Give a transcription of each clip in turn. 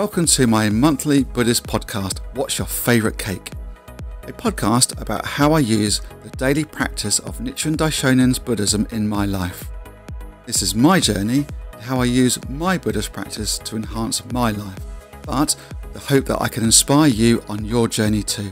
Welcome to my monthly Buddhist podcast, What's Your Favourite Cake? A podcast about how I use the daily practice of Nichiren Daishonin's Buddhism in my life. This is my journey and how I use my Buddhist practice to enhance my life, but with the hope that I can inspire you on your journey too.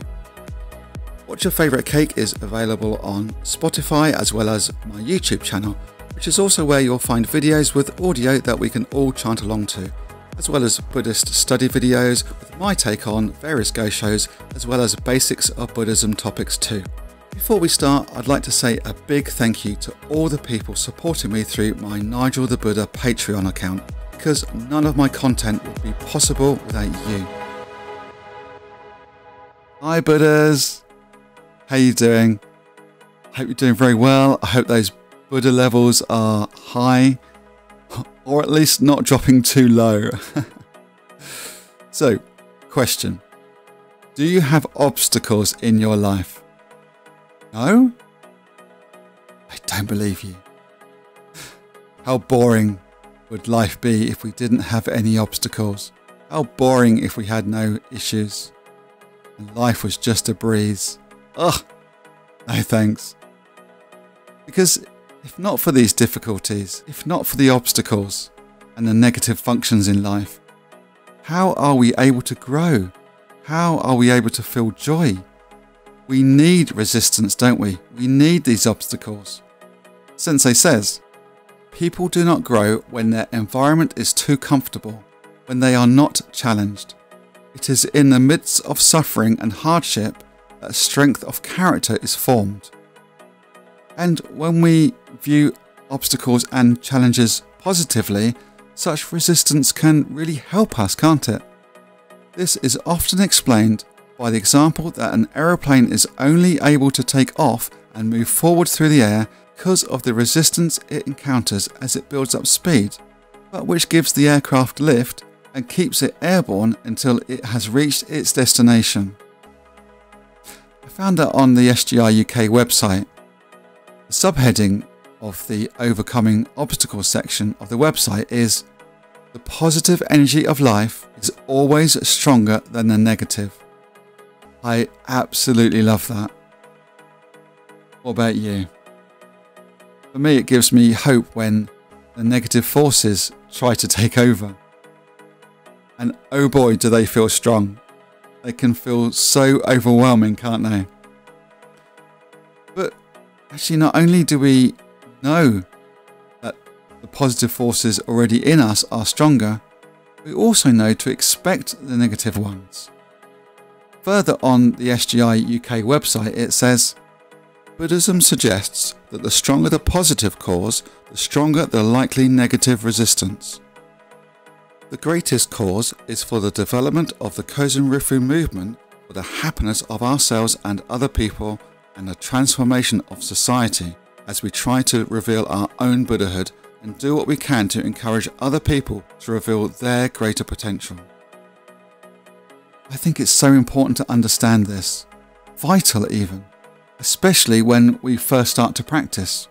What's Your Favourite Cake is available on Spotify as well as my YouTube channel, which is also where you'll find videos with audio that we can all chant along to, as well as Buddhist study videos with my take on various Goshos, as well as basics of Buddhism topics too. Before we start, I'd like to say a big thank you to all the people supporting me through my Nigel the Buddha Patreon account, because none of my content would be possible without you. Hi Buddhas! How you doing? Hope you're doing very well. I hope those Buddha levels are high, or at least not dropping too low. So, question. Do you have obstacles in your life? No? I don't believe you. How boring would life be if we didn't have any obstacles? How boring if we had no issues and life was just a breeze? Ugh, no thanks. Because if not for these difficulties, if not for the obstacles and the negative functions in life, how are we able to grow? How are we able to feel joy? We need resistance, don't we? We need these obstacles. Sensei says, people do not grow when their environment is too comfortable, when they are not challenged. It is in the midst of suffering and hardship that strength of character is formed. And when we view obstacles and challenges positively, such resistance can really help us, can't it? This is often explained by the example that an aeroplane is only able to take off and move forward through the air because of the resistance it encounters as it builds up speed, but which gives the aircraft lift and keeps it airborne until it has reached its destination. I found that on the SGI-UK website. The subheading of the Overcoming Obstacles section of the website is, "The positive energy of life is always stronger than the negative." I absolutely love that. What about you? For me, it gives me hope when the negative forces try to take over. And oh boy, do they feel strong. They can feel so overwhelming, can't they? But actually, not only do we know that the positive forces already in us are stronger, we also know to expect the negative ones. Further on the SGI-UK website, it says, Buddhism suggests that the stronger the positive cause, the stronger the likely negative resistance. The greatest cause is for the development of the Kozen Rufu movement, for the happiness of ourselves and other people, and the transformation of society, as we try to reveal our own Buddhahood and do what we can to encourage other people to reveal their greater potential. I think it's so important to understand this, vital even, especially when we first start to practice.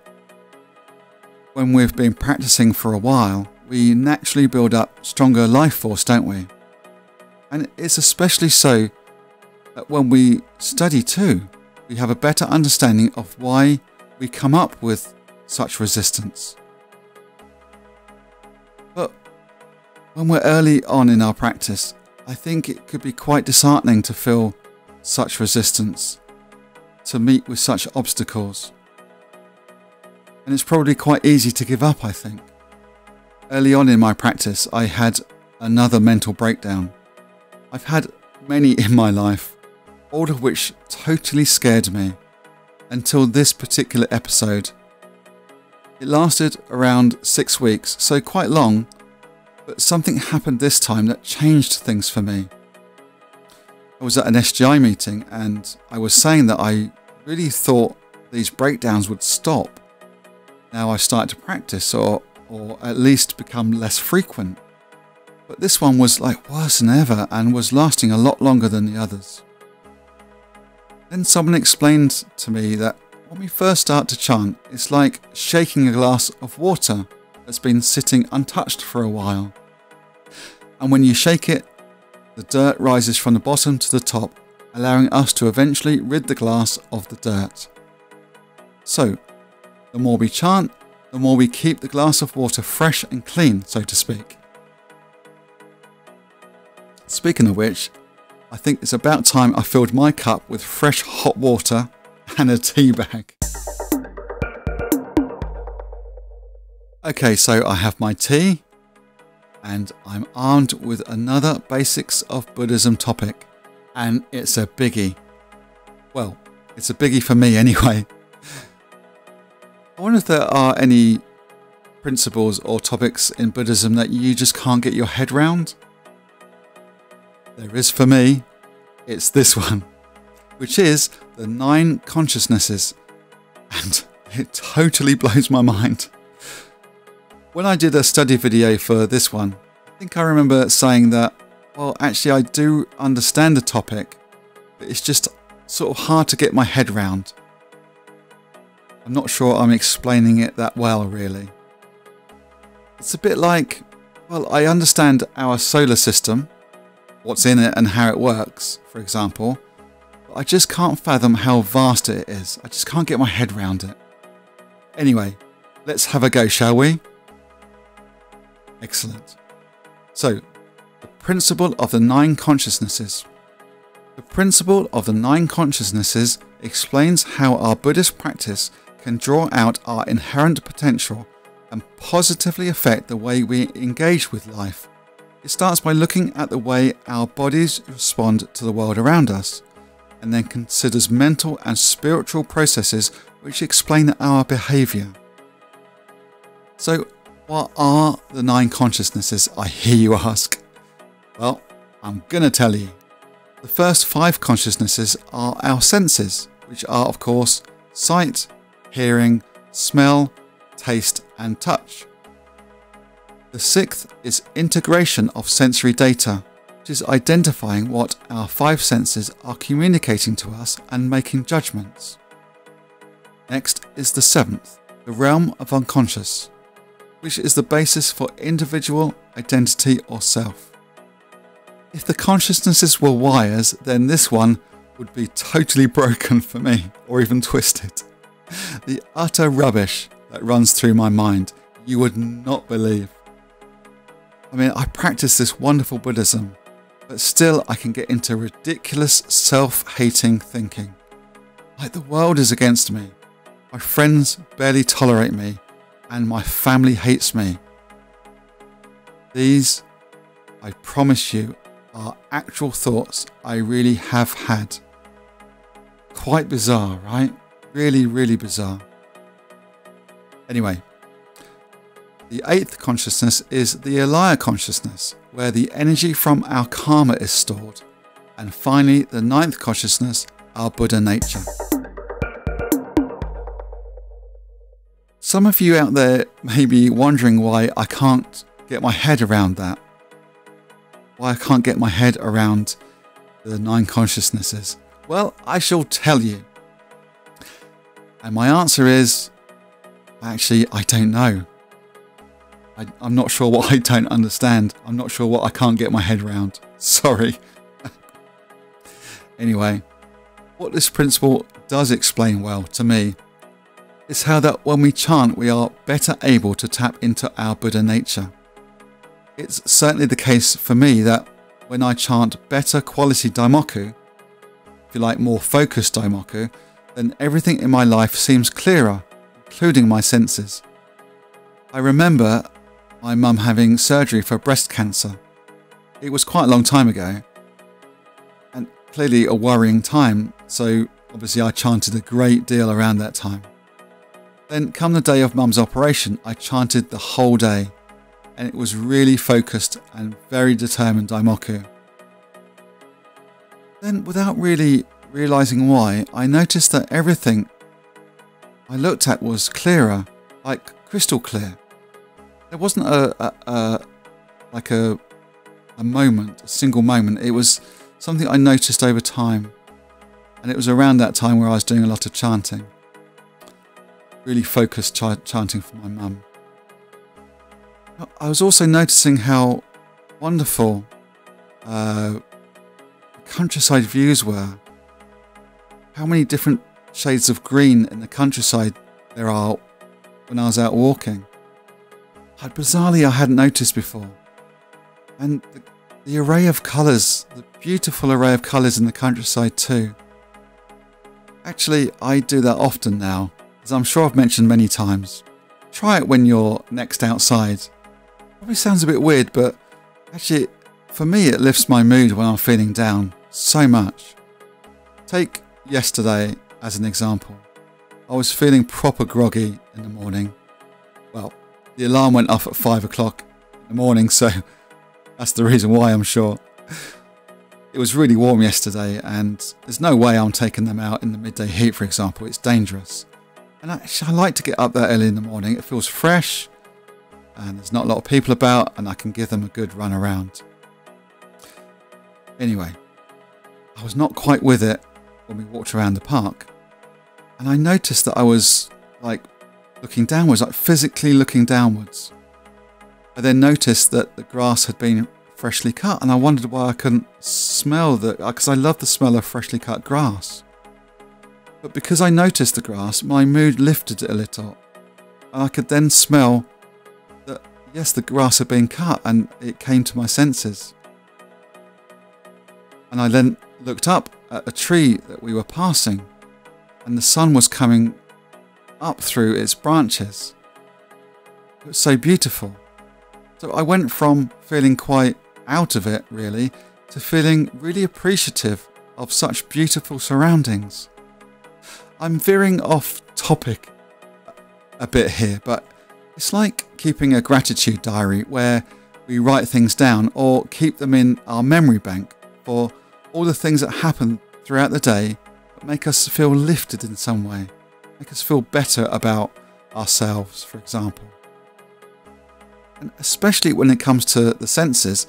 When we've been practicing for a while, we naturally build up stronger life force, don't we? And it's especially so that when we study too, we have a better understanding of why we come up with such resistance. But when we're early on in our practice, I think it could be quite disheartening to feel such resistance, to meet with such obstacles. And it's probably quite easy to give up, I think. Early on in my practice, I had another mental breakdown. I've had many in my life, all of which totally scared me, until this particular episode. It lasted around 6 weeks, so quite long, but something happened this time that changed things for me. I was at an SGI meeting and I was saying that I really thought these breakdowns would stop. Now I started to practice, or at least become less frequent. But this one was like worse than ever and was lasting a lot longer than the others. Then someone explained to me that when we first start to chant, it's like shaking a glass of water that's been sitting untouched for a while. And when you shake it, the dirt rises from the bottom to the top, allowing us to eventually rid the glass of the dirt. So, the more we chant, the more we keep the glass of water fresh and clean, so to speak. Speaking of which, I think it's about time I filled my cup with fresh hot water and a tea bag. Okay, so I have my tea and I'm armed with another Basics of Buddhism topic, and it's a biggie. Well, it's a biggie for me anyway. I wonder if there are any principles or topics in Buddhism that you just can't get your head round. There is for me. It's this one, which is the 9 consciousnesses, and it totally blows my mind. When I did a study video for this one, I think I remember saying that, well, actually I do understand the topic, but it's just sort of hard to get my head round. I'm not sure I'm explaining it that well, really. It's a bit like, well, I understand our solar system, what's in it and how it works, for example, but I just can't fathom how vast it is. I just can't get my head round it. Anyway, let's have a go, shall we? Excellent. So, the principle of the 9 consciousnesses. The principle of the 9 consciousnesses explains how our Buddhist practice can draw out our inherent potential and positively affect the way we engage with life. It starts by looking at the way our bodies respond to the world around us, and then considers mental and spiritual processes which explain our behaviour. So, what are the 9 consciousnesses, I hear you ask? Well, I'm gonna tell you. The first 5 consciousnesses are our senses, which are of course sight, hearing, smell, taste and touch. The 6th is integration of sensory data, which is identifying what our 5 senses are communicating to us and making judgments. Next is the 7th, the realm of unconscious, which is the basis for individual identity or self. If the consciousnesses were wires, then this one would be totally broken for me, or even twisted. The utter rubbish that runs through my mind, you would not believe. I mean, I practice this wonderful Buddhism, but still I can get into ridiculous self-hating thinking. Like the world is against me, my friends barely tolerate me, and my family hates me. These, I promise you, are actual thoughts I really have had. Quite bizarre, right? Really, really bizarre. Anyway, the 8th consciousness is the Alaya consciousness, where the energy from our karma is stored. And finally, the 9th consciousness, our Buddha nature. Some of you out there may be wondering why I can't get my head around that. Why I can't get my head around the 9 consciousnesses. Well, I shall tell you. And my answer is, actually, I don't know. I'm not sure what I don't understand. I'm not sure what I can't get my head around. Sorry. Anyway, what this principle does explain well to me is how that when we chant, we are better able to tap into our Buddha nature. It's certainly the case for me that when I chant better quality Daimoku, if you like more focused Daimoku, then everything in my life seems clearer, including my senses. I remember my mum having surgery for breast cancer. It was quite a long time ago, and clearly a worrying time, so obviously I chanted a great deal around that time. Then come the day of mum's operation, I chanted the whole day, and it was really focused and very determined Daimoku. Then, without really realising why, I noticed that everything I looked at was clearer, like crystal clear. There wasn't a moment, a single moment. It was something I noticed over time, and it was around that time where I was doing a lot of chanting. Really focused chanting for my mum. I was also noticing how wonderful countryside views were, how many different shades of green in the countryside there are when I was out walking. Bizarrely, I hadn't noticed before. And the array of colours, the beautiful array of colours in the countryside too. Actually, I do that often now, as I'm sure I've mentioned many times. Try it when you're next outside. Probably sounds a bit weird, but actually, for me, it lifts my mood when I'm feeling down so much. Take yesterday as an example. I was feeling proper groggy in the morning. Well, the alarm went off at 5 o'clock in the morning, so that's the reason why, I'm sure. It was really warm yesterday, and there's no way I'm taking them out in the midday heat, for example. It's dangerous. And I like to get up that early in the morning. It feels fresh, and there's not a lot of people about, and I can give them a good run around. Anyway, I was not quite with it when we walked around the park, and I noticed that I was like looking downwards, like physically looking downwards. I then noticed that the grass had been freshly cut, and I wondered why I couldn't smell that, because I love the smell of freshly cut grass. But because I noticed the grass, my mood lifted a little, and I could then smell that, yes, the grass had been cut, and it came to my senses. And I then looked up at a tree that we were passing, and the sun was coming up through its branches. It was so beautiful. So I went from feeling quite out of it, really, to feeling really appreciative of such beautiful surroundings. I'm veering off topic a bit here, but it's like keeping a gratitude diary where we write things down or keep them in our memory bank for all the things that happen throughout the day that make us feel lifted in some way, make us feel better about ourselves, for example. And especially when it comes to the senses,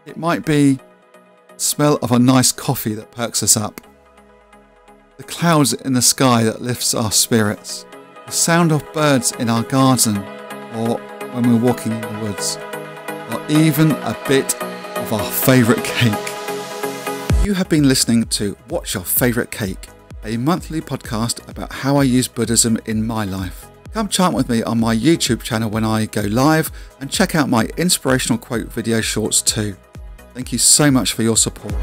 it might be the smell of a nice coffee that perks us up, the clouds in the sky that lifts our spirits, the sound of birds in our garden or when we're walking in the woods, or even a bit of our favourite cake. You have been listening to What's Your Favourite Cake, a monthly podcast about how I use Buddhism in my life. Come chant with me on my YouTube channel when I go live, and check out my Inspirational Quote video shorts too. Thank you so much for your support.